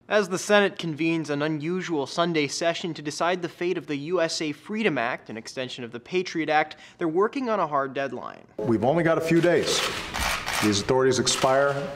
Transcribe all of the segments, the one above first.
As the Senate convenes an unusual Sunday session to decide the fate of the USA Freedom Act, an extension of the Patriot Act, they're working on a hard deadline. We've only got a few days. These authorities expire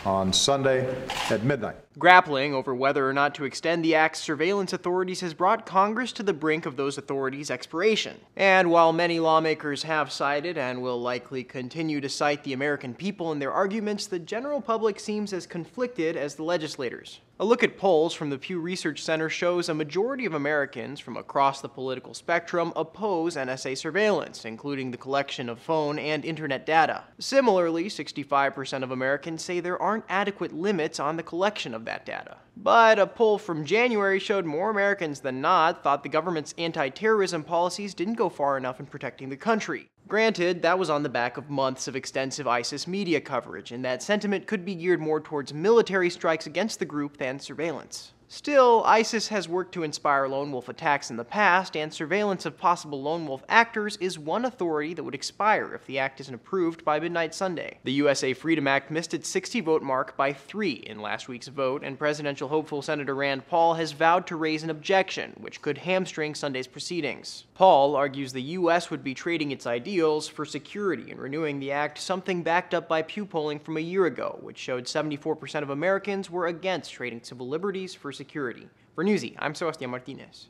on Sunday at midnight. Grappling over whether or not to extend the Act's surveillance authorities has brought Congress to the brink of those authorities' expiration. And while many lawmakers have cited and will likely continue to cite the American people in their arguments, the general public seems as conflicted as the legislators. A look at polls from the Pew Research Center shows a majority of Americans from across the political spectrum oppose NSA surveillance, including the collection of phone and internet data. Similarly, 65% of Americans say there aren't adequate limits on the collection of that data. But a poll from January showed more Americans than not thought the government's anti-terrorism policies didn't go far enough in protecting the country. Granted, that was on the back of months of extensive ISIS media coverage, and that sentiment could be geared more towards military strikes against the group than surveillance. Still, ISIS has worked to inspire lone wolf attacks in the past, and surveillance of possible lone wolf actors is one authority that would expire if the act isn't approved by midnight Sunday. The USA Freedom Act missed its 60-vote mark by 3 in last week's vote, and presidential hopeful Senator Rand Paul has vowed to raise an objection, which could hamstring Sunday's proceedings. Paul argues the U.S. would be trading its ideals for security in renewing the act, something backed up by Pew polling from a year ago, which showed 74% of Americans were against trading civil liberties for security. For Newsy, I'm Sebastián Martinez.